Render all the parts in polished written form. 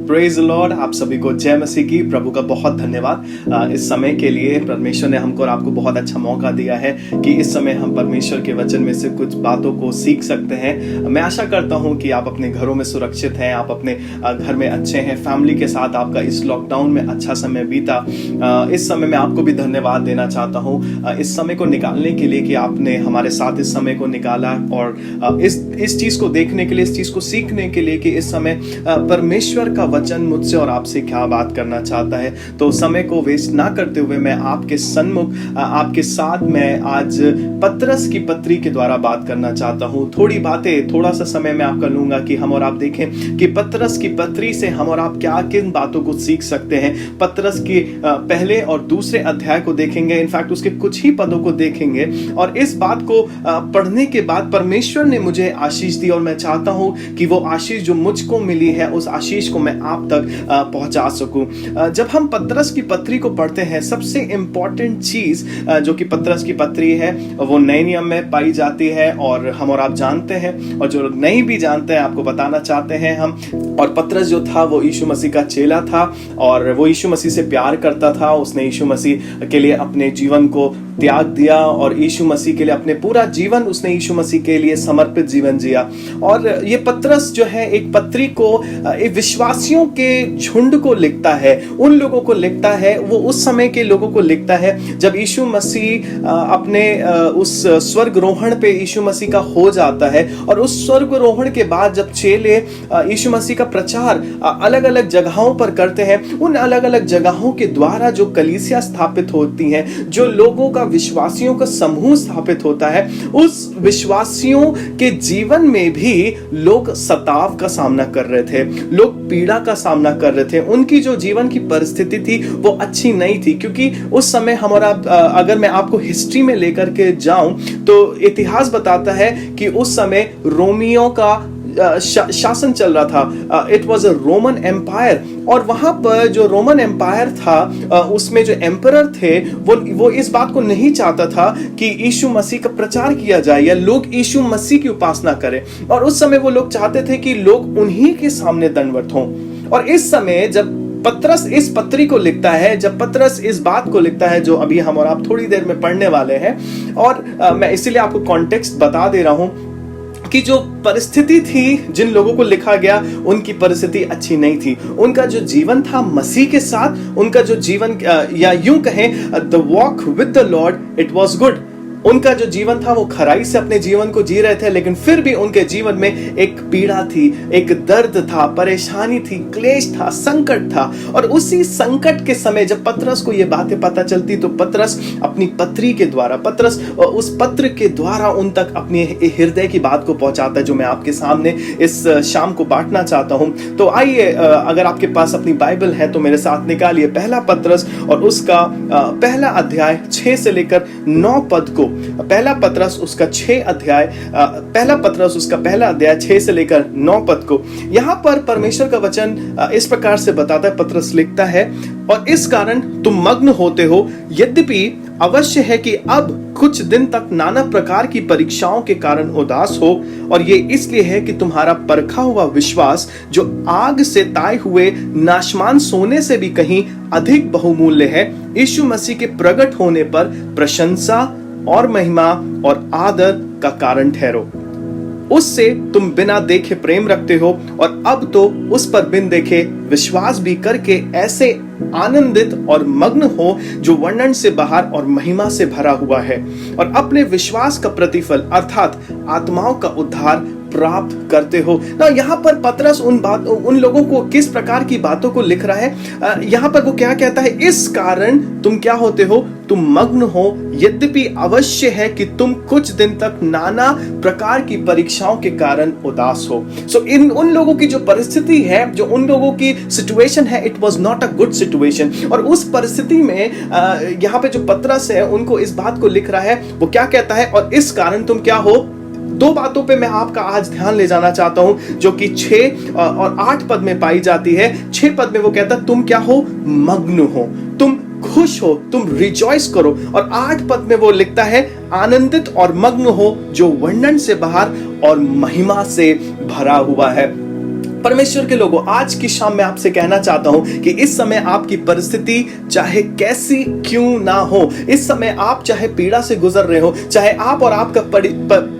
Praise Lord. आप सभी को जय मसीह की। प्रभु का बहुत धन्यवाद इस समय के लिए। परमेश्वर ने हमको और आपको बहुत अच्छा मौका दिया है कि इस समय हम परमेश्वर के वचन में से कुछ बातों को सीख सकते हैं। मैं आशा करता हूं कि आप अपने घरों में सुरक्षित हैं, आप अपने घर में अच्छे हैं, फैमिली के साथ आपका इस लॉकडाउन में अच्छा समय बीता। इस समय मैं आपको भी धन्यवाद देना चाहता हूँ इस समय को निकालने के लिए कि आपने हमारे साथ इस समय को निकाला और इस चीज को देखने के लिए, इस चीज को सीखने के लिए कि इस समय परमेश्वर का वचन मुझसे और आपसे क्या बात करना चाहता है। तो समय को वेस्ट ना करते हुए मैं आपके सन्मुख आपके साथ मैं आज पतरस की पत्री के द्वारा बात करना चाहता हूं। थोड़ी बातें, थोड़ा सा समय मैं आपका लूंगा कि हम और आप देखें कि पतरस की पत्री से हम और आप क्या किन बातों को सीख सकते हैं। पतरस के पहले और दूसरे अध्याय को देखेंगे, इनफैक्ट उसके कुछ ही पदों को देखेंगे और इस बात को पढ़ने के बाद परमेश्वर ने मुझे आशीष दी और मैं चाहता हूं कि वो आशीष जो मुझको मिली है उस आशीष को मैं आप तक पहुंचा सकूं। जब हम पतरस की पत्री को पढ़ते हैं, सबसे इंपॉर्टेंट चीज जो कि पतरस की पत्री है वो नए नियम में पाई जाती है और हम और आप जानते हैं, और जो नहीं भी जानते हैं आपको बताना चाहते हैं हम। और पतरस जो था वो यीशु मसीह का चेला था और वो यीशु मसीह से प्यार करता था। उसने यीशु मसीह के लिए अपने जीवन को त्याग दिया और यीशु मसीह के लिए अपने पूरा जीवन उसने यीशु मसीह के लिए समर्पित जीवन जिया। और ये पतरस जो है एक पत्री को एक विश्वासियों के झुंड को लिखता है, उन लोगों को लिखता है, वो उस समय के लोगों को लिखता है जब यीशु मसीह अपने उस स्वर्गरोहण पे यीशु मसीह का हो जाता है। और उस स्वर्गरोहण के बाद जब चेले यीशु मसीह का प्रचार अलग अलग जगहों पर करते हैं, उन अलग अलग जगहों के द्वारा जो कलीसिया स्थापित होती हैं, जो लोगों का विश्वासियों का समूह स्थापित होता है, उस विश्वासियों के जीवन में भी लोग सताव का सामना कर रहे थे, लोग पीड़ा का सामना कर रहे थे। उनकी जो जीवन की परिस्थिति थी वो अच्छी नहीं थी, क्योंकि उस समय हमारा अगर मैं आपको हिस्ट्री में लेकर के जाऊं तो इतिहास बताता है कि उस समय रोमियों का शासन चल रहा था। It was a Roman empire और वहां पर जो रोमन एम्पायर था उसमें जो एम्परर थे वो इस बात को नहीं चाहता था कि यीशु मसीह का प्रचार किया जाए या लोग यीशु मसीह की उपासना करें। और उस समय वो लोग चाहते थे कि लोग उन्हीं के सामने दंडवत हों। और इस समय जब पतरस इस पत्री को लिखता है, जब पतरस इस बात को लिखता है जो अभी हम और आप थोड़ी देर में पढ़ने वाले हैं, और मैं इसीलिए आपको कॉन्टेक्स्ट बता दे रहा हूं कि जो परिस्थिति थी, जिन लोगों को लिखा गया उनकी परिस्थिति अच्छी नहीं थी। उनका जो जीवन था मसीह के साथ, उनका जो जीवन या यूं कहें the walk with the Lord, it was good. उनका जो जीवन था वो खराई से अपने जीवन को जी रहे थे, लेकिन फिर भी उनके जीवन में एक पीड़ा थी, एक दर्द था, परेशानी थी, क्लेश था, संकट था। और उसी संकट के समय जब पतरस को ये बातें पता चलती तो पतरस अपनी पत्री के द्वारा, पतरस उस पत्र के द्वारा उन तक अपने हृदय की बात को पहुंचाता है, जो मैं आपके सामने इस शाम को बांटना चाहता हूं। तो आइए, अगर आपके पास अपनी बाइबल है तो मेरे साथ निकालिए पहला पतरस और उसका पहला अध्याय 6 से लेकर 9 पद को। पहला पतरस उसका 6 अध्याय, पहला पतरस उसका पहला अध्याय 6 से लेकर 9 पद को। यहां पर परमेश्वर का वचन इस प्रकार से बताता है, पतरस लिखता है, और इस कारण तुम मग्न होते हो, यद्यपि अवश्य है कि अब कुछ दिन तक नाना प्रकार की परीक्षाओं के कारण उदास हो, और ये इसलिए है कि तुम्हारा परखा हुआ विश्वास जो आग से ताए हुए नाशमान सोने से भी कहीं अधिक बहुमूल्य है, यीशु मसीह के प्रकट होने पर प्रशंसा और महिमा और आदर का कारण ठहरो। उससे तुम बिना देखे प्रेम रखते हो, और अब तो उस पर बिन देखे विश्वास भी करके ऐसे आनंदित और मग्न हो जो वर्णन से बाहर और महिमा से भरा हुआ है, और अपने विश्वास का प्रतिफल अर्थात आत्माओं का उद्धार प्राप्त करते हो। ना यहाँ पर पतरस उन लोगों को किस प्रकार की बातों को लिख रहा है। यहाँ पर वो क्या कहता है, इस कारण तुम क्या होते हो, तुम मग्न हो, यद्यपि अवश्य है कि तुम कुछ दिन तक नाना प्रकार की परीक्षाओं के कारण उदास हो। सो इन उन लोगों की जो परिस्थिति है, जो उन लोगों की सिचुएशन है, it was not a good situation. और उस परिस्थिति में यहाँ पे जो पतरस है उनको इस बात को लिख रहा है, वो क्या कहता है, और इस कारण तुम क्या हो। 2 बातों पे मैं आपका आज ध्यान ले जाना चाहता हूं जो कि 6 और 8 पद में पाई जाती है। 6 पद में वो कहता है तुम क्या हो, मग्न हो, तुम खुश हो, तुम रिजॉइस करो। और 8 पद में वो लिखता है आनंदित और मग्न हो जो वर्णन से बाहर और महिमा से भरा हुआ है। परमेश्वर के लोगों, आज की शाम में आपसे कहना चाहता हूं कि इस समय आपकी परिस्थिति चाहे कैसी क्यों ना हो, इस समय आप चाहे पीड़ा से गुजर रहे हो, चाहे आप और आपका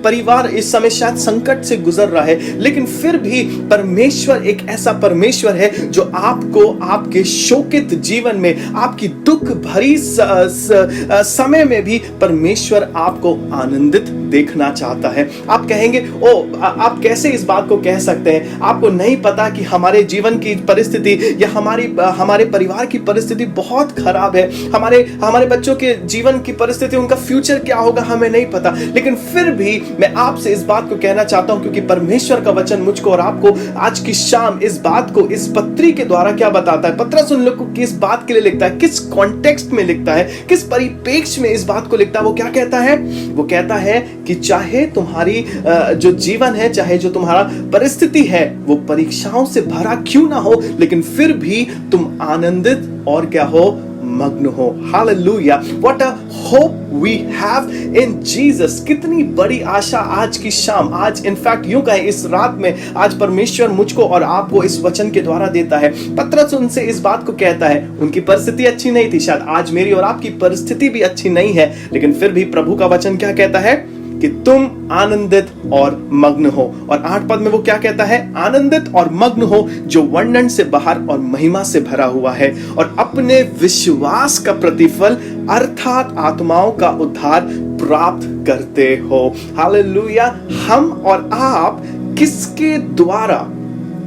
परिवार इस समय शायद संकट से गुजर रहा है, लेकिन फिर भी परमेश्वर एक ऐसा परमेश्वर है जो आपको आपके शोकित जीवन में, आपकी दुख भरी समय में भी परमेश्वर आपको आनंदित देखना चाहता है। आप कहेंगे, आप कैसे इस बात को कह सकते हैं? आपको नहीं पता कि हमारे जीवन की परिस्थिति या हमारे परिवार की परिस्थिति बहुत खराब है, हमारे बच्चों के जीवन की परिस्थिति, उनका फ्यूचर क्या होगा हमें नहीं पता, लेकिन फिर भी मैं आपसे इस बात को कहना चाहता हूं, क्योंकि परमेश्वर का वचन मुझको और आपको आज की शाम इस बात को इस पत्री के द्वारा क्या बताता है। पत्रस उन लोगों को किस बात के लिए लिखता है, किस कॉन्टेक्स्ट में लिखता है, किस परिप्रेक्ष्य में इस बात को लिखता है। वो क्या कहता है? वो कहता है कि चाहे तुम्हारी जो जीवन है, चाहे जो तुम्हारा परिस्थिति है, वो परीक्षाओं से भरा क्यों ना हो, लेकिन फिर भी तुम आनंदित और क्या हो, मग्न हो। Hallelujah, what a hope we have in Jesus. कितनी बड़ी आशा आज की शाम, आज इनफैक्ट यूं कहें इस रात में आज परमेश्वर मुझको और आपको इस वचन के द्वारा देता है। पत्रस उनसे इस बात को कहता है, उनकी परिस्थिति अच्छी नहीं थी, शायद आज मेरी और आपकी परिस्थिति भी अच्छी नहीं है, लेकिन फिर भी प्रभु का वचन क्या कहता है कि तुम आनंदित और मग्न हो। और 8 पद में वो क्या कहता है? आनंदित और मग्न हो जो वर्णन से बाहर और महिमा से भरा हुआ है, और अपने विश्वास का प्रतिफल अर्थात आत्माओं का उद्धार प्राप्त करते हो। हालेलुया। हम और आप किसके द्वारा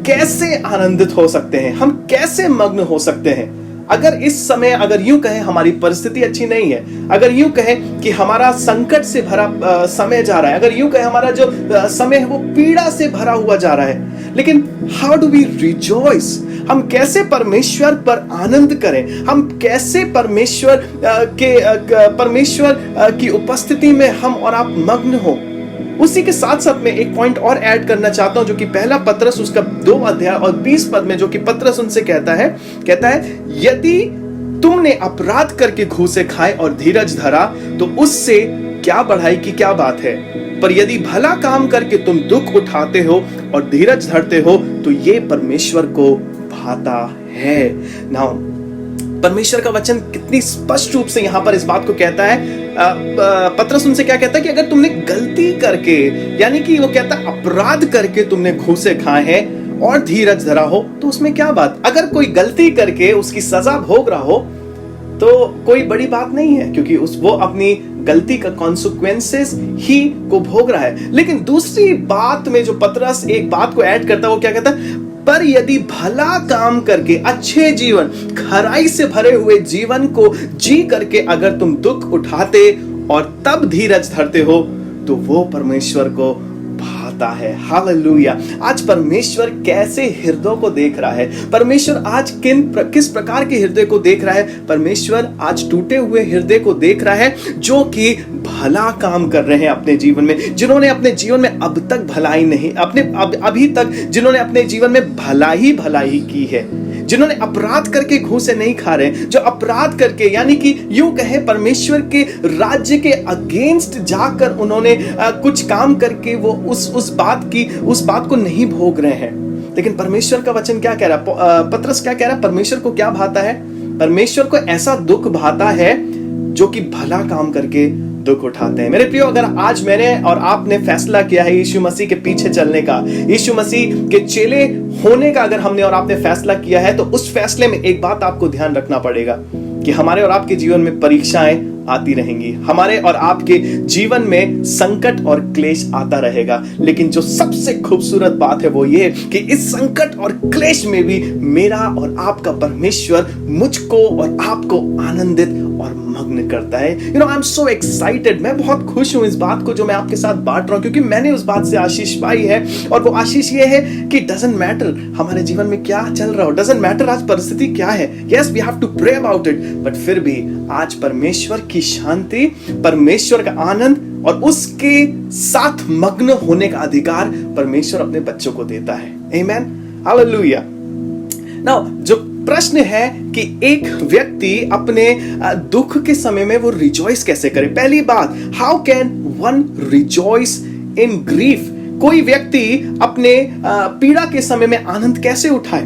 कैसे आनंदित हो सकते हैं? हम कैसे मग्न हो सकते हैं? अगर इस समय, अगर यूं कहें हमारी परिस्थिति अच्छी नहीं है, अगर यूं कहें कि हमारा संकट से भरा समय जा रहा है, अगर यूं कहें हमारा जो समय है वो पीड़ा से भरा हुआ जा रहा है, लेकिन हाउ डू वी रिजॉइस? हम कैसे परमेश्वर पर आनंद करें? हम कैसे परमेश्वर की उपस्थिति में हम और आप मग्न हो? उसी के साथ साथ में एक पॉइंट और ऐड करना चाहता हूं, जो कि पहला पत्रस उसका 2 अध्याय और 20 पद में जो कि पत्रस उनसे कहता है यदि तुमने अपराध करके घूसे खाए और धीरज धरा तो उससे क्या बढ़ाई की क्या बात है, पर यदि भला काम करके तुम दुख उठाते हो और धीरज धरते हो तो ये परमेश्वर को भाता है। नाउ परमेश्वर का वचन कितनी स्पष्ट रूप से यहां पर इस बात को कहता है। पत्रस उनसे क्या कहता है कि अगर तुमने गलती करके, यानी कि वो कहता है अपराध करके तुमने घूसे खाए हैं और धीरज धरा हो तो उसमें क्या बात? अगर कोई गलती करके उसकी सजा भोग रहा हो तो कोई बड़ी बात नहीं है, क्योंकि वो अपनी गलती का कॉन्सिक्वेंसेस ही को भोग रहा है। लेकिन दूसरी बात में जो पत्रस एक बात को ऐड करता है, वो क्या कहता है? पर यदि भला काम करके, अच्छे जीवन, खराई से भरे हुए जीवन को जी करके अगर तुम दुख उठाते और तब धीरज धरते हो तो वो परमेश्वर को भाता है। हालेलुया। आज परमेश्वर कैसे हृदय को देख रहा है? परमेश्वर आज किस प्रकार के हृदय को देख रहा है? परमेश्वर आज टूटे हुए हृदय को देख रहा है, जो कि भला काम कर रहे हैं अपने जीवन में, जिन्होंने अपने जीवन में अब तक भलाई नहीं, अभी तक जिन्होंने अपने जीवन में भलाई की है, जिन्होंने अपराध करके घूसे नहीं खा रहे, जो अपराध करके, यानी कि यूं कहे परमेश्वर के राज्य के अगेंस्ट जाकर उन्होंने कुछ काम करके वो उस बात को नहीं भोग रहे हैं। लेकिन परमेश्वर का वचन क्या कह रहा है? पत्रस क्या कह रहा है? परमेश्वर को क्या भाता है? परमेश्वर को ऐसा दुख भाता है जो कि भला काम करके दुख उठाते हैं। मेरे प्रियो, अगर आज मैंने और आपने फैसला किया है यीशु मसीह के पीछे चलने का, यीशु मसीह के चेले होने का अगर हमने और आपने फैसला किया है, तो उस फैसले में एक बात आपको ध्यान रखना पड़ेगा कि हमारे और आपके जीवन में परीक्षाएं आती रहेंगी, हमारे और आपके जीवन में संकट और क्लेश आता रहेगा, लेकिन जो सबसे खूबसूरत बात है वो ये कि इस संकट और क्लेश में भी मेरा और आपका परमेश्वर मुझको और आपको आनंदित और मग्न करता है। You know, I am so excited. मैं बहुत खुश हूं इस बात को जो मैं आपके साथ बांट रहा हूं, क्योंकि मैंने उस बात से आशीष पाई है, और वो आशीष ये है कि डजंट मैटर हमारे जीवन में क्या चल रहा हो, डजंट मैटर आज परिस्थिति क्या है, yes we have to pray about it, but फिर भी आज परमेश्वर की शांति, परमेश्वर का आनंद और उसके साथ मग्न होने का अधिकार परमेश्वर अपने बच्चों को देता है। आमेन, हालेलुया। नाउ जो प्रश्न है कि एक व्यक्ति अपने दुख के समय में वो रिजॉइस कैसे करे? पहली बात, how can one rejoice in grief? कोई व्यक्ति अपने पीड़ा के समय में आनंद कैसे उठाए?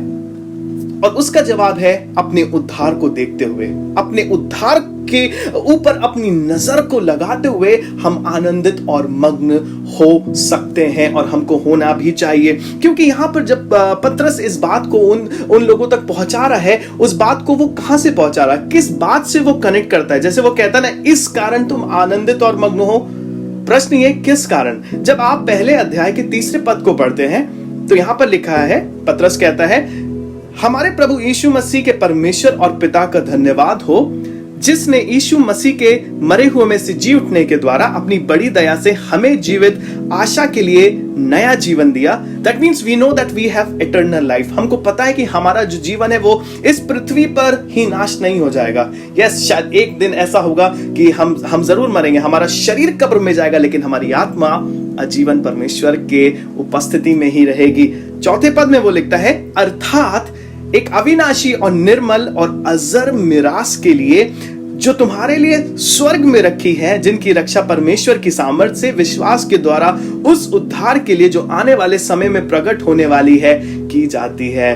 और उसका जवाब है अपने उद्धार को देखते हुए, अपने उद्धार के ऊपर अपनी नजर को लगाते हुए हम आनंदित और मग्न हो सकते हैं, और हमको होना भी चाहिए। क्योंकि यहां पर जब पतरस इस बात को उन लोगों तक पहुंचा रहा है, उस बात को वो कहां से पहुंचा रहा है, किस बात से वो कनेक्ट करता है? जैसे वो कहता है ना, इस कारण तुम आनंदित और मग्न हो। प्रश्न ये, किस कारण? जब आप पहले अध्याय के 3 पद को पढ़ते हैं तो यहां पर लिखा है, पतरस कहता है, हमारे प्रभु यीशु मसीह के परमेश्वर और पिता का धन्यवाद हो, जिसने यीशु मसीह के मरे हुए में से जी उठने के द्वारा अपनी बड़ी दया से हमें जीवित आशा के लिए नया जीवन दिया। That means we know that we have eternal life. हमको पता है कि हमारा जो जीवन है वो इस पृथ्वी पर ही नाश नहीं हो जाएगा। यस, शायद एक दिन ऐसा होगा कि हम जरूर मरेंगे, हमारा शरीर कब्र में जाएगा, लेकिन हमारी आत्मा आजीवन परमेश्वर के उपस्थिति में ही रहेगी। 4 पद में वो लिखता है, अर्थात एक अविनाशी और निर्मल और अजर मिरास के लिए जो तुम्हारे लिए स्वर्ग में रखी है, जिनकी रक्षा परमेश्वर की सामर्थ से विश्वास के द्वारा उस उद्धार के लिए जो आने वाले समय में प्रकट होने वाली है की जाती है।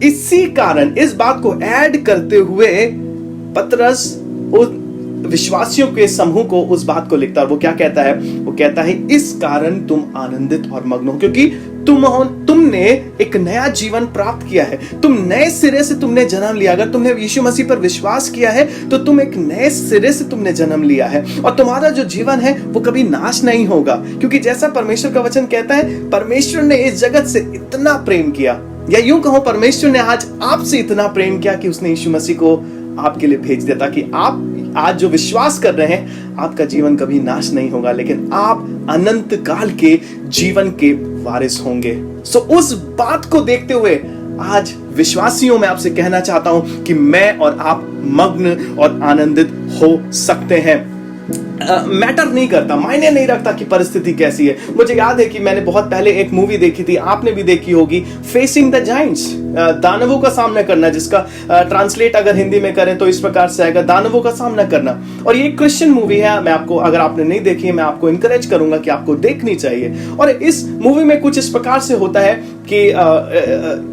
इसी कारण इस बात को ऐड करते हुए पतरस उस विश्वासियों के समूह को उस बात को लिखता है। वो क्या कहता है? वो कहता है, इस कारण तुम आनंदित और मग्न हो, क्योंकि तुमने एक नया जीवन प्राप्त किया है। तुम नए सिरे से तुमने जन्म लिया। अगर तुमने यीशु मसीह पर विश्वास किया है तो तुम एक नए सिरे से तुमने जन्म लिया है, और तुम्हारा जो जीवन है वो कभी नाश नहीं होगा। क्योंकि जैसा परमेश्वर का वचन कहता है, परमेश्वर ने इस जगत से इतना प्रेम किया, या यूं कहो परमेश्वर ने आज आपसे इतना प्रेम किया कि उसने यीशु मसीह को आपके लिए भेज दिया, ताकि आप आज जो विश्वास कर रहे हैं, आपका जीवन कभी नाश नहीं होगा, लेकिन आप अनंत काल के जीवन के वारिस होंगे। उस बात को देखते हुए आज विश्वासियों में आपसे कहना चाहता हूं कि मैं और आप मग्न और आनंदित हो सकते हैं। मैटर नहीं करता, मायने नहीं रखता कि परिस्थिति कैसी है। मुझे याद है कि मैंने बहुत पहले एक मूवी देखी थी, आपने भी देखी होगी, फेसिंग द जायंट्स, दानवों का सामना करना, जिसका ट्रांसलेट अगर हिंदी में करें तो इस प्रकार से आएगा, दानवों का सामना करना। और ये क्रिश्चियन मूवी है। मैं आपको, अगर आपने नहीं देखी है, मैं आपको इंकरेज करूंगा कि आपको देखनी चाहिए। और इस मूवी में कुछ इस प्रकार से होता है कि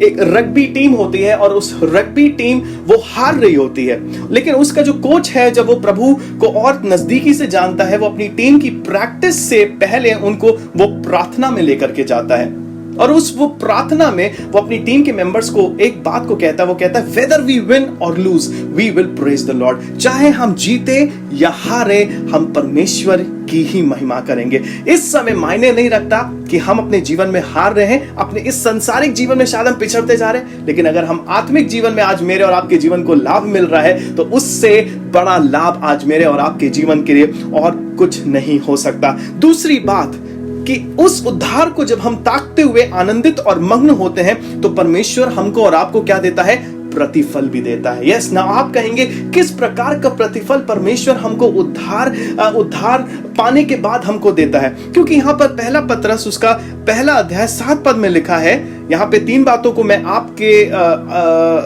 एक रग्बी टीम होती है, और उस रग्बी टीम वो हार रही होती है, लेकिन उसका जो कोच है, जब वो प्रभु को और नजदीकी से जानता है, वो अपनी टीम की प्रैक्टिस से पहले उनको वो प्रार्थना में लेकर के जाता है, और वो प्रार्थना में वो अपनी टीम के मेंबर्स को एक बात को कहता है। वो कहता है, वेदर वी विन और lose we will praise the Lord. चाहे हम जीते या हारे, हम परमेश्वर की ही महिमा करेंगे। इस समय मायने नहीं रखता कि हम अपने जीवन में हार रहे हैं, अपने इस सांसारिक जीवन में शायद हम पिछड़ते जा रहे हैं, लेकिन अगर हम आत्मिक जीवन में आज मेरे और आपके जीवन को लाभ मिल रहा है, तो उससे बड़ा लाभ आज मेरे और आपके जीवन के लिए और कुछ नहीं हो सकता। दूसरी बात कि उस उद्धार को जब हम ताकते हुए आनंदित और मग्न होते हैं, तो परमेश्वर हमको और आपको क्या देता है? प्रतिफल भी देता है। यस ना, आप कहेंगे किस प्रकार का प्रतिफल परमेश्वर हमको उद्धार पाने के बाद हमको देता है? क्योंकि यहां पर पहला पतरस उसका पहला अध्याय 7 पद में लिखा है। यहां पे 3 बातों को मैं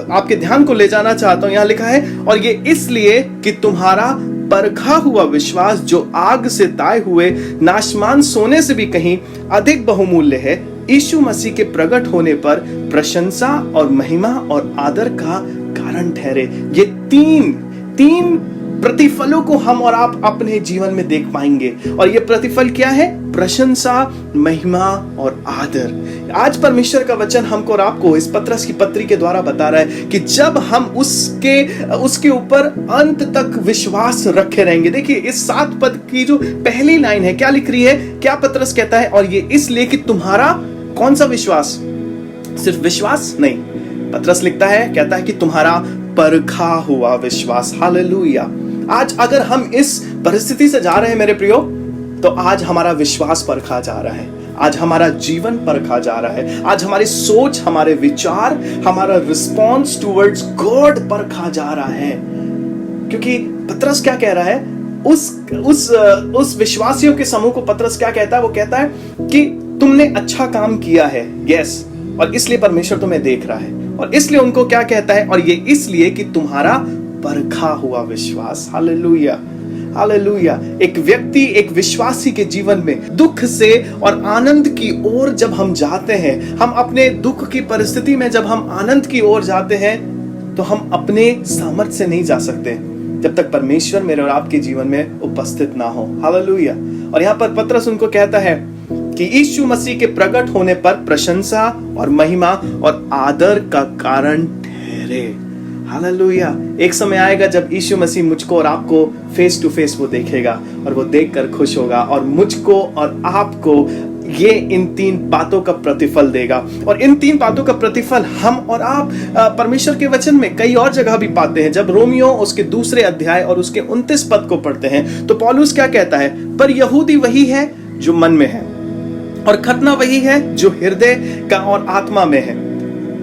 आपके ध्यान को ले जाना चाहता हूं। यहां लिखा है, और ये इसलिए कि तुम्हारा परखा हुआ विश्वास, जो आग से ताए हुए नाशमान सोने से भी कहीं अधिक बहुमूल्य है, यीशु मसीह के प्रकट होने पर प्रशंसा और महिमा और आदर का कारण ठहरे। ये तीन प्रतिफलों को हम और आप अपने जीवन में देख पाएंगे। और ये प्रतिफल क्या है? प्रशंसा, महिमा और आदर। आज परमेश्वर का वचन हमको और आपको इस पतरस की पत्री के द्वारा बता रहा है कि जब हम उसके ऊपर अंत तक विश्वास रखे रहेंगे। देखिए इस 7 पद की जो पहली लाइन है, क्या लिख रही है? क्या पतरस कहता है? और ये इसलिए कि तुम्हारा कौन सा विश्वास? सिर्फ विश्वास नहीं, पतरस लिखता है, कहता है कि तुम्हारा परखा हुआ विश्वास। हालेलुया। आज अगर हम इस परिस्थिति से जा रहे हैं मेरे प्रियो, तो आज हमारा विश्वास परखा जा रहा है, आज हमारा जीवन परखा जा रहा है, आज हमारी सोच, हमारे विचार, हमारा रिस्पॉन्स टुवर्ड्स गॉड परखा जा रहा है। क्योंकि पतरस क्या कह रहा है? उस विश्वासियों के समूह को पतरस क्या कहता है? वो कहता है कि तुमने अच्छा काम किया है, यस, और इसलिए परमेश्वर तुम्हें देख रहा है। और इसलिए उनको क्या कहता है? और ये इसलिए कि तुम्हारा परखा हुआ विश्वास। हालेलुया। हालेलुया। एक व्यक्ति, एक विश्वासी के जीवन में दुख से और आनंद की ओर जब हम जाते हैं, हम अपने दुख की परिस्थिति में जब हम आनंद की ओर जाते हैं, तो हम अपने सामर्थ्य से नहीं जा सकते जब तक परमेश्वर मेरे और आपके जीवन में उपस्थित ना हो। हालेलुया। और यहाँ पर पतरस उनको कहता है कि यीशु मसीह के प्रकट होने पर प्रशंसा और महिमा और आदर का कारण ठहरे। हालेलुया। एक समय आएगा जब यीशु मसीह मुझको और आपको फेस टू फेस वो देखेगा और वो देखकर खुश होगा और मुझको और आपको ये इन 3 बातों का प्रतिफल देगा। और इन 3 बातों का प्रतिफल हम और आप परमेश्वर के वचन में कई और जगह भी पाते हैं। जब रोमियो उसके 2 अध्याय और उसके 29 पद को पढ़ते हैं तो पौलुस क्या कहता है, पर यहूदी वही है जो मन में है और खतना वही है जो हृदय का और आत्मा में है,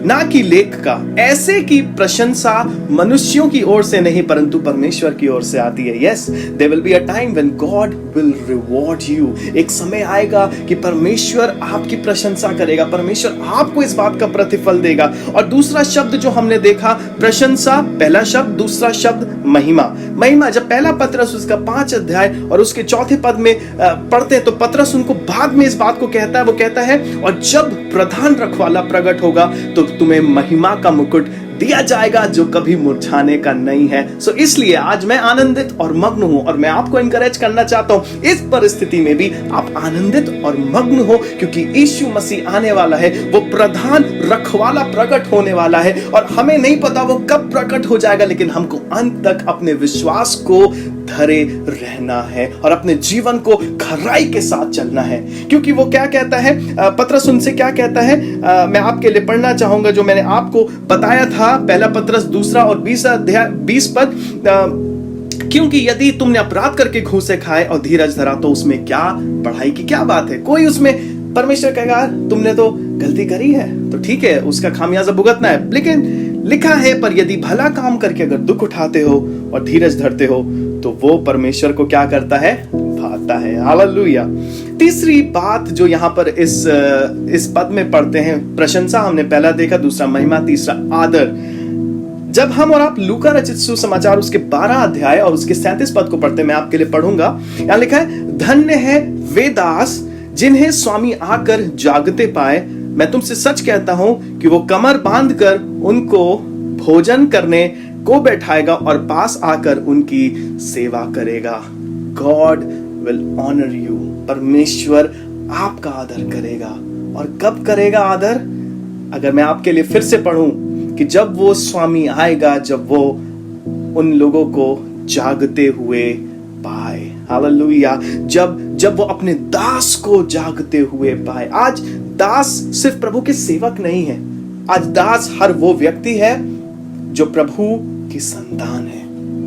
ना कि लेख का। ऐसे की प्रशंसा मनुष्यों की ओर से नहीं परंतु परमेश्वर की ओर से आती है। Yes, there will be a time when God will reward you. एक समय आएगा कि परमेश्वर आपकी प्रशंसा करेगा, परमेश्वर आपको इस बात का प्रतिफल देगा। और दूसरा शब्द जो हमने देखा, प्रशंसा पहला शब्द, दूसरा शब्द महिमा। महिमा जब पहला पतरस उसका 5 अध्याय और उसके 4 पद में पढ़ते हैं तो पतरस उनको बाद में इस बात को कहता है, वो कहता है, और जब प्रधान रखवाला प्रकट होगा तो तुम्हें महिमा का मुकुट दिया जाएगा जो कभी मुरझाने का नहीं है। सो इसलिए आज मैं आनंदित और मग्न हूं और मैं आपको इनकरेज करना चाहता हूं, इस परिस्थिति में भी आप आनंदित और मग्न हो, क्योंकि यीशु मसीह आने वाला है। वो प्रधान रखवाला प्रकट होने वाला है और हमें नहीं पता वो कब प्रकट हो जाएगा, लेकिन हमको अंत तक अपने विश्वास को धरे रहना है और अपने जीवन को खराई के साथ चलना है। क्योंकि वो क्या कहता है, पतरस उनसे क्या कहता है, मैं आपके लिए पढ़ना चाहूंगा जो मैंने आपको बताया था, पहला पतरस 2 और 20 अध्याय 20 पद, क्योंकि यदि तुमने अपराध करके घूसे खाए और धीरज धरा तो उसमें क्या बढ़ाई की क्या बात है। कोई उसमें परमेश्वर कहेगा तुमने तो गलती करी है तो ठीक है, उसका खामियाजा भुगतना है, लेकिन लिखा है पर यदि भला काम करके अगर दुख उठाते हो और धीरज धरते हो तो वो परमेश्वर को क्या करता है, भाता है। हालेलुया। तीसरी बात जो यहाँ पर इस पद में पढ़ते हैं, प्रशंसा हमने पहला देखा, दूसरा महिमा, तीसरा आदर। जब हम और आप लूका रचित सुसमाचार उसके 12 अध्याय और उसके 37 पद को पढ़ते हैं, मैं आपके लिए पढ़ूंगा। यहाँ लिखा है, धन्य है वे दास जिन्हें स्वामी आकर जागते पाए। मैं तुमसे सच कहता हूं कि वो कमर बांधकर उनको भोजन करने को बैठाएगा और पास आकर उनकी सेवा करेगा। God will honour you. परमेश्वर आपका आदर करेगा। और कब करेगा आदर? अगर मैं आपके लिए फिर से पढ़ूं कि जब वो स्वामी आएगा, जब वो उन लोगों को जागते हुए पाए। हालेलुया। जब वो अपने दास को जागते हुए पाए। आज दास सिर्फ प्रभु के सेवक नहीं है, आज दास हर वो व्यक्ति है जो प्रभु की संतान है।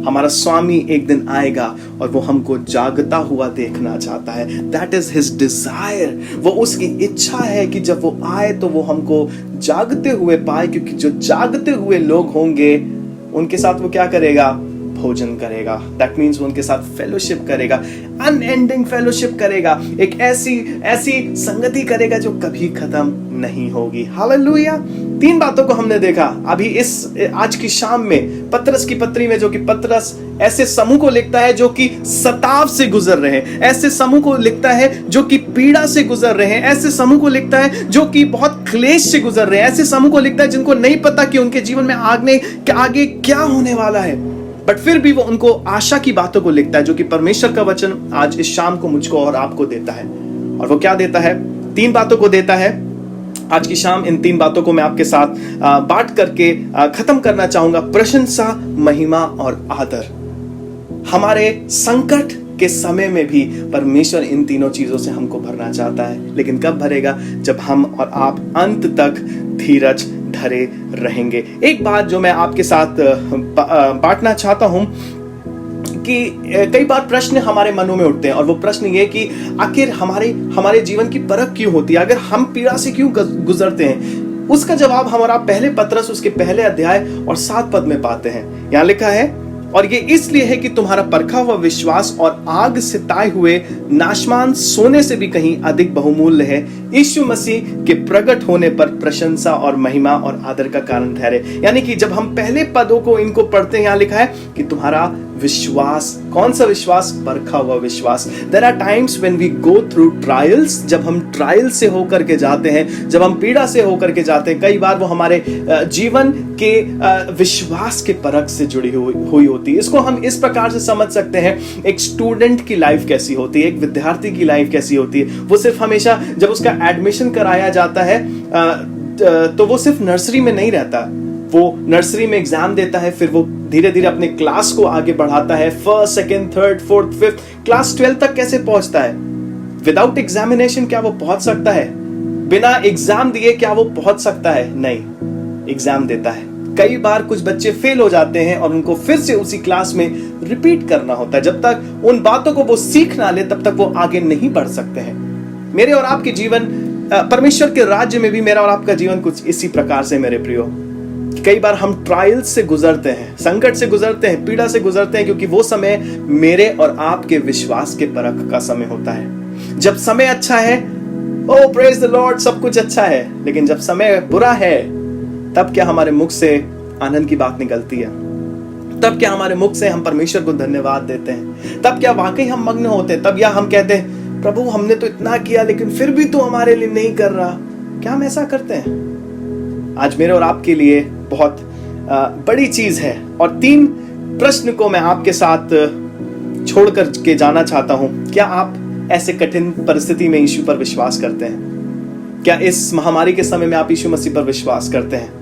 हमारा स्वामी एक दिन आएगा और वो हमको जागता हुआ देखना चाहता है। That is his Dzire. वो उसकी इच्छा है कि जब वो आए तो वो हमको जागते हुए पाए, क्योंकि जो जागते हुए लोग होंगे उनके साथ वो क्या करेगा, भोजन करेगा। दैट मीन्स उनके साथ फेलोशिप करेगा, अनएंडिंग फेलोशिप करेगा, एक ऐसी संगति करेगा जो कभी खत्म नहीं होगी। हालेलुया। 3 बातों को हमने देखा अभी इस आज की शाम में पतरस की पत्री में, जो कि पतरस ऐसे समूह को लिखता है जो कि सताव से गुजर रहे हैं, ऐसे समूह को लिखता है जो कि पीड़ा से गुजर रहे हैं, ऐसे समूह को लिखता है जो कि बहुत क्लेश से गुजर रहे हैं, ऐसे समूह को लिखता है जिनको नहीं पता कि उनके जीवन में आगे क्या होने वाला है, बट फिर भी वो उनको आशा की बातों को लिखता है, जो कि परमेश्वर का वचन आज इस शाम को मुझको और आपको देता है। और वो क्या देता है? 3 बातों को देता है। आज की शाम इन 3 बातों को मैं आपके साथ बांट करके खत्म करना चाहूंगा। प्रशंसा, महिमा और आदर। हमारे संकट के समय में भी परमेश्वर इन तीनों चीजों से हमको भरना चाहता है, लेकिन कब भरेगा? जब हम और आप अंत तक धीरज धरे रहेंगे। एक बात जो मैं आपके साथ बांटना चाहता हूं कि कई बार प्रश्न हमारे मनों में उठते हैं, और वो प्रश्न ये कि आखिर हमारे जीवन की परख क्यों होती है, अगर हम पीड़ा से क्यों गुजरते हैं? उसका जवाब हम और आप पहले पतरस उसके पहले अध्याय और 7 पद में पाते हैं। यहां लिखा है, और ये इसलिए है कि तुम्हारा परखा हुआ विश्वास और आग से ताए हुए नाशमान सोने से भी कहीं अधिक बहुमूल्य है, यीशु मसीह के प्रकट होने पर प्रशंसा और महिमा और आदर का कारण ठहरे। यानी कि जब हम पहले पदों को इनको पढ़ते हैं, यहां लिखा है कि तुम्हारा विश्वास। कौन सा विश्वास? परखा हुआ विश्वास। There are times when we go through trials, जब हम ट्रायल से होकर के जाते हैं, जब हम पीड़ा से होकर के जाते हैं, कई बार वो हमारे जीवन के विश्वास के परख से जुड़ी हुई होती है। इसको हम इस प्रकार से समझ सकते हैं, एक स्टूडेंट की लाइफ कैसी होती है, एक विद्यार्थी की लाइफ कैसी होती है। वो सिर्फ हमेशा जब उसका एडमिशन कराया जाता है तो वो सिर्फ नर्सरी में नहीं रहता, वो नर्सरी में एग्जाम देता है, फिर वो धीरे धीरे अपने क्लास को आगे बढ़ाता है, first, second, third, fourth, fifth, class 12 तक कैसे पहुंचता है? विदाउट एग्जामिनेशन क्या वो पहुंच सकता है? बिना एग्जाम दिए क्या वो पहुंच सकता है? नहीं, एग्जाम देता है। कई बार कुछ बच्चे फेल हो जाते हैं और उनको फिर से उसी क्लास में रिपीट करना होता है। जब तक उन बातों को वो सीख ना ले तब तक वो आगे नहीं बढ़ सकते हैं। मेरे और आपके जीवन, परमेश्वर के राज्य में भी मेरा और आपका जीवन कुछ इसी प्रकार से मेरे प्रियो। कई बार हम ट्रायल से गुजरते हैं, संकट से गुजरते हैं, पीड़ा से गुजरते हैं, क्योंकि वो समय मेरे और आपके विश्वास के परख का समय होता है। जब समय अच्छा है, ओ प्रेज द लॉर्ड, सब कुछ अच्छा है, लेकिन जब समय बुरा है तब क्या हमारे मुख से आनंद की बात निकलती है? तब क्या हमारे मुख से हम परमेश्वर को धन्यवाद देते हैं? तब क्या वाकई हम मग्न होते हैं? तब या हम कहते हैं प्रभु हमने तो इतना किया लेकिन फिर भी तू हमारे लिए नहीं कर रहा? क्या हम ऐसा करते हैं? आज मेरे और आपके लिए बहुत बड़ी चीज है, और 3 प्रश्न को मैं आपके साथ छोड़ कर के जाना चाहता हूं। क्या आप ऐसे कठिन परिस्थिति में यीशु पर विश्वास करते हैं? क्या इस महामारी के समय में आप यीशु मसीह पर विश्वास करते हैं?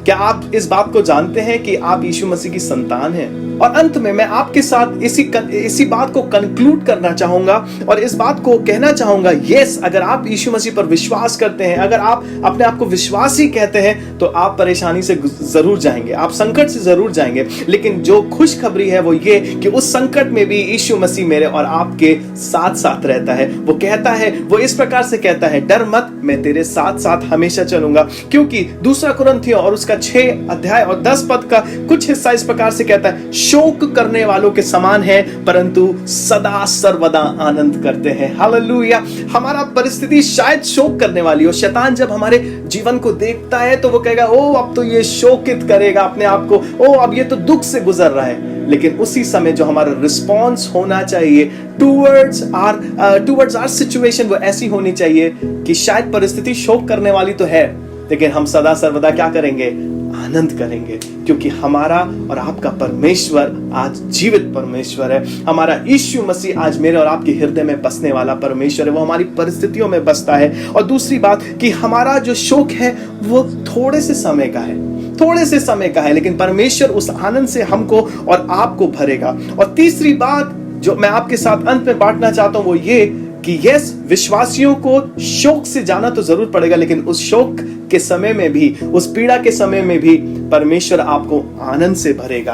क्या आप इस बात को जानते हैं कि आप यीशु मसीह की संतान हैं? और अंत में मैं आपके साथ इसी बात को कंक्लूड करना चाहूंगा और इस बात को कहना चाहूंगा, यस, अगर आप यीशु मसीह पर विश्वास करते हैं, अगर आप अपने आप को विश्वासी कहते हैं, तो आप परेशानी से जरूर जाएंगे, आप संकट से जरूर जाएंगे। लेकिन जो खुशखबरी है वो ये कि उस संकट में भी यीशु मसीह मेरे और आपके साथ साथ रहता है। वो कहता है, वो इस प्रकार से कहता है, डर मत, मैं तेरे साथ साथ हमेशा चलूंगा। क्योंकि 2 कुरिन्थियों और उसका 6 अध्याय और 10 पद का कुछ हिस्सा इस प्रकार से कहता है, शोक करने वालों के समान है परंतु सदा सर्वदा आनंद करते हैं। हालेलुया। हमारा परिस्थिति शायद शोक करने वाली हो। शैतान जब हमारे जीवन को देखता है तो वो कहेगा, ओ अब तो ये शोकित करेगा अपने आप को, ओ अब ये तो दुख से गुजर रहा है। लेकिन उसी समय जो हमारा रिस्पॉन्स होना चाहिए टूवर्ड्स आवर सिचुएशन, वो ऐसी होनी चाहिए कि शायद परिस्थिति शोक करने वाली तो है, लेकिन हम सदा सर्वदा क्या करेंगे? आनंद करेंगे, क्योंकि हमारा और आपका परमेश्वर आज जीवित परमेश्वर है। हमारा यीशु मसीह आज मेरे और आपके हृदय में बसने वाला परमेश्वर है। वो हमारी परिस्थितियों में बसता है। और दूसरी बात कि हमारा जो शोक है वो थोड़े से समय का है, थोड़े से समय का है, लेकिन परमेश्वर उस आनंद से हमको और आपको भरेगा। और तीसरी बात जो मैं आपके साथ अंत में बांटना चाहता हूं वो ये कि यस, विश्वासियों को शोक से जाना तो जरूर पड़ेगा, लेकिन उस शोक के समय में भी, उस पीड़ा के समय में भी परमेश्वर आपको आनंद से भरेगा।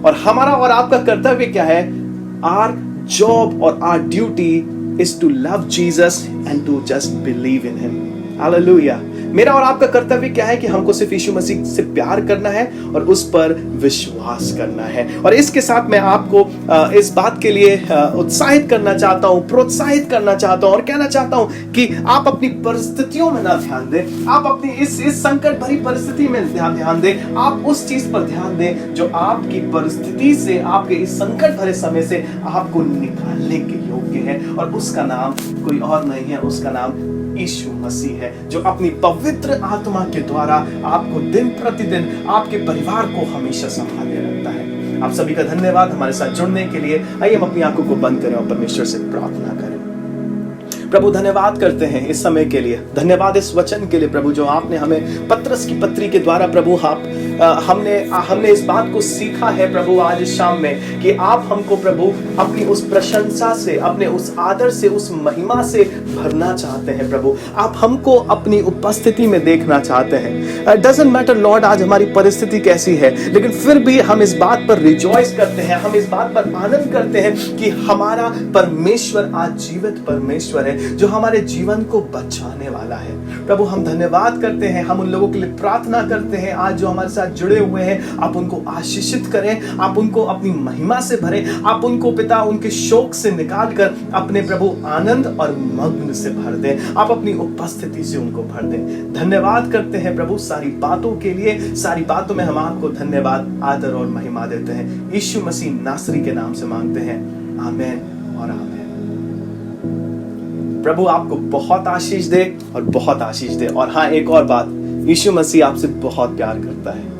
और हमारा और आपका कर्तव्य क्या है? आवर जॉब और our duty is to love Jesus and to just believe in him. Hallelujah. मेरा और आपका कर्तव्य क्या है कि हमको सिर्फ यीशु मसीह से प्यार करना है और उस पर विश्वास करना है। और इसके साथ मैं आपको इस बात के लिए उत्साहित करना चाहता हूं, प्रोत्साहित करना चाहता हूं और कहना चाहता हूं कि आप अपनी परिस्थितियों में ना ध्यान दें, आप अपनी इस संकट भरी परिस्थिति में ध्यान दें। आप उस चीज पर ध्यान दें जो आपकी परिस्थिति से, आपके इस संकट भरे समय से आपको निकालने के योग्य है, और उसका नाम कोई और नहीं है, उसका नाम यीशु मसीह है, जो अपनी पवित्र आत्मा के द्वारा आपको दिन प्रतिदिन, आपके परिवार को हमेशा संभाले रखता है। आप सभी का धन्यवाद हमारे साथ जुड़ने के लिए। आइए हम अपनी आंखों को बंद करें और परमेश्वर से प्रार्थना करें। प्रभु धन्यवाद करते हैं इस समय के लिए, धन्यवाद इस वचन के लिए प्रभु, जो आपने हमें पत्रस की पत्री के द्वारा प्रभु हमने इस बात को सीखा है प्रभु आज इस शाम में कि आप हमको प्रभु अपनी उस प्रशंसा से, अपने उस आदर से, उस महिमा से भरना चाहते हैं प्रभु। आप हमको अपनी उपस्थिति में देखना चाहते हैं। डजंट मैटर लॉर्ड आज हमारी परिस्थिति कैसी है, लेकिन फिर भी हम इस बात पर रिजॉइस करते हैं, हम इस बात पर आनंद करते हैं कि हमारा परमेश्वर आज जीवित परमेश्वर है, है जो हमारे जीवन को बचाने वाला है। प्रभु हम धन्यवाद करते हैं, हम उन लोगों के लिए प्रार्थना करते हैं आज जो हमारे साथ जुड़े हुए हैं। आप उनको आशीषित करें, आप उनको अपनी महिमा से भरें, आप उनको पिता उनके शोक से निकाल कर अपने प्रभु आनंद और मग्न से भर दें। आप अपनी उपस्थिति से उनको भर दें। धन्यवाद करते हैं प्रभु सारी बातों के लिए। सारी बातों में हम आपको धन्यवाद, आदर और महिमा देते हैं। यीशु मसीह नासरी के नाम से मांगते हैं, आमीन और आमीन। प्रभु आपको बहुत आशीष दे और बहुत आशीष दे। और हाँ, एक और बात, यीशु मसीह आपसे बहुत प्यार करता है।